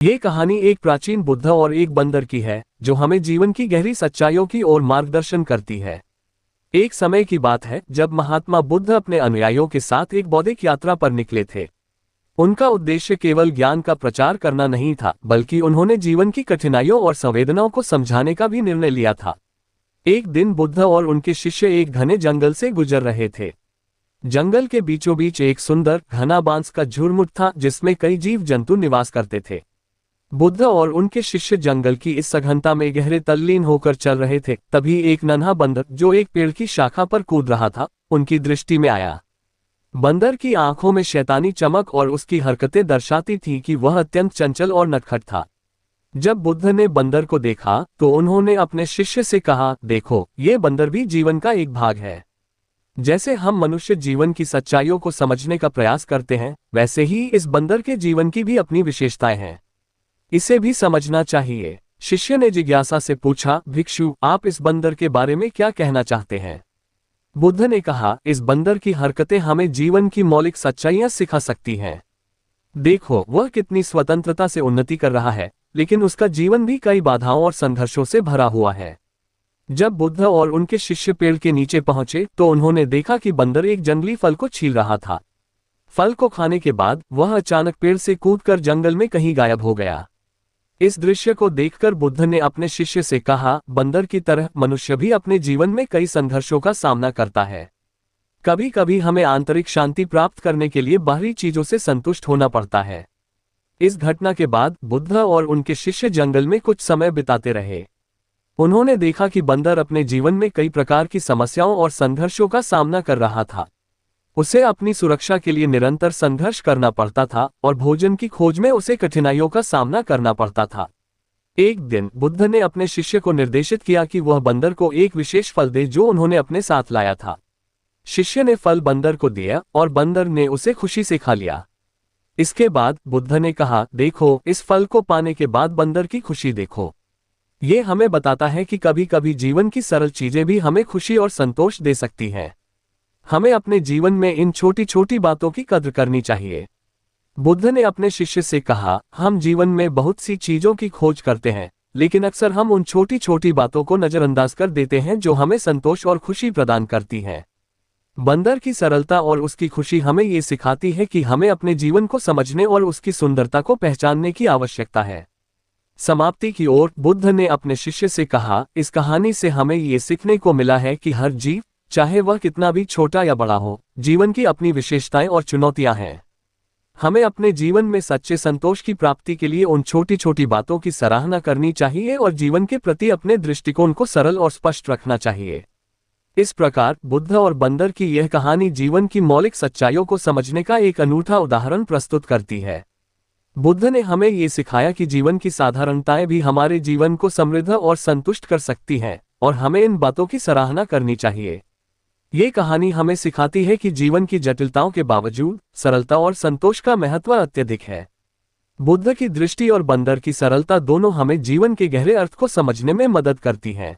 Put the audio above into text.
ये कहानी एक प्राचीन बुद्ध और एक बंदर की है जो हमें जीवन की गहरी सच्चाइयों की ओर मार्गदर्शन करती है। एक समय की बात है जब महात्मा बुद्ध अपने अनुयायियों के साथ एक बौद्धिक यात्रा पर निकले थे। उनका उद्देश्य केवल ज्ञान का प्रचार करना नहीं था, बल्कि उन्होंने जीवन की कठिनाइयों और संवेदनाओं को समझाने का भी निर्णय लिया था। एक दिन बुद्ध और उनके शिष्य एक घने जंगल से गुजर रहे थे। जंगल के बीचों बीच एक सुंदर घना बांस का झुरमुट था जिसमें कई जीव जंतु निवास करते थे। बुद्ध और उनके शिष्य जंगल की इस सघनता में गहरे तल्लीन होकर चल रहे थे। तभी एक नन्हा बंदर जो एक पेड़ की शाखा पर कूद रहा था, उनकी दृष्टि में आया। बंदर की आंखों में शैतानी चमक और उसकी हरकतें दर्शाती थीं कि वह अत्यंत चंचल और नटखट था। जब बुद्ध ने बंदर को देखा तो उन्होंने अपने शिष्य से कहा, देखो, ये बंदर भी जीवन का एक भाग है। जैसे हम मनुष्य जीवन की सच्चाइयों को समझने का प्रयास करते हैं, वैसे ही इस बंदर के जीवन की भी अपनी विशेषताएं हैं। इसे भी समझना चाहिए। शिष्य ने जिज्ञासा से पूछा, भिक्षु, आप इस बंदर के बारे में क्या कहना चाहते हैं? बुद्ध ने कहा, इस बंदर की हरकतें हमें जीवन की मौलिक सच्चाइयां सिखा सकती हैं। देखो, वह कितनी स्वतंत्रता से उन्नति कर रहा है, लेकिन उसका जीवन भी कई बाधाओं और संघर्षों से भरा हुआ है। जब बुद्ध और उनके शिष्य पेड़ के नीचे पहुंचे तो उन्होंने देखा कि बंदर एक जंगली फल को छील रहा था। फल को खाने के बाद वह अचानक पेड़ से कूदकर जंगल में कहीं गायब हो गया। इस दृश्य को देखकर बुद्ध ने अपने शिष्य से कहा, बंदर की तरह मनुष्य भी अपने जीवन में कई संघर्षों का सामना करता है। कभी कभी हमें आंतरिक शांति प्राप्त करने के लिए बाहरी चीजों से संतुष्ट होना पड़ता है। इस घटना के बाद बुद्ध और उनके शिष्य जंगल में कुछ समय बिताते रहे। उन्होंने देखा कि बंदर अपने जीवन में कई प्रकार की समस्याओं और संघर्षों का सामना कर रहा था। उसे अपनी सुरक्षा के लिए निरंतर संघर्ष करना पड़ता था और भोजन की खोज में उसे कठिनाइयों का सामना करना पड़ता था। एक दिन बुद्ध ने अपने शिष्य को निर्देशित किया कि वह बंदर को एक विशेष फल दे जो उन्होंने अपने साथ लाया था। शिष्य ने फल बंदर को दिया और बंदर ने उसे खुशी से खा लिया। इसके बाद बुद्ध ने कहा, देखो, इस फल को पाने के बाद बंदर की खुशी देखो। ये हमें बताता है कि कभी कभी जीवन की सरल चीजें भी हमें खुशी और संतोष दे सकती हैं। हमें अपने जीवन में इन छोटी छोटी बातों की कद्र करनी चाहिए। बुद्ध ने अपने शिष्य से कहा, हम जीवन में बहुत सी चीजों की खोज करते हैं, लेकिन अक्सर हम उन छोटी छोटी बातों को नजरअंदाज कर देते हैं जो हमें संतोष और खुशी प्रदान करती हैं। बंदर की सरलता और उसकी खुशी हमें ये सिखाती है कि हमें अपने जीवन को समझने और उसकी सुंदरता को पहचानने की आवश्यकता है। समाप्ति की ओर बुद्ध ने अपने शिष्य से कहा, इस कहानी से हमें ये सीखने को मिला है कि हर जीव, चाहे वह कितना भी छोटा या बड़ा हो, जीवन की अपनी विशेषताएं और चुनौतियां हैं। हमें अपने जीवन में सच्चे संतोष की प्राप्ति के लिए उन छोटी छोटी बातों की सराहना करनी चाहिए और जीवन के प्रति अपने दृष्टिकोण को सरल और स्पष्ट रखना चाहिए। इस प्रकार बुद्ध और बंदर की यह कहानी जीवन की मौलिक सच्चाइयों को समझने का एक अनूठा उदाहरण प्रस्तुत करती है। बुद्ध ने हमें ये सिखाया कि जीवन की साधारणताएं भी हमारे जीवन को समृद्ध और संतुष्ट कर सकती हैं, और हमें इन बातों की सराहना करनी चाहिए। ये कहानी हमें सिखाती है कि जीवन की जटिलताओं के बावजूद सरलता और संतोष का महत्व अत्यधिक है। बुद्ध की दृष्टि और बंदर की सरलता दोनों हमें जीवन के गहरे अर्थ को समझने में मदद करती हैं।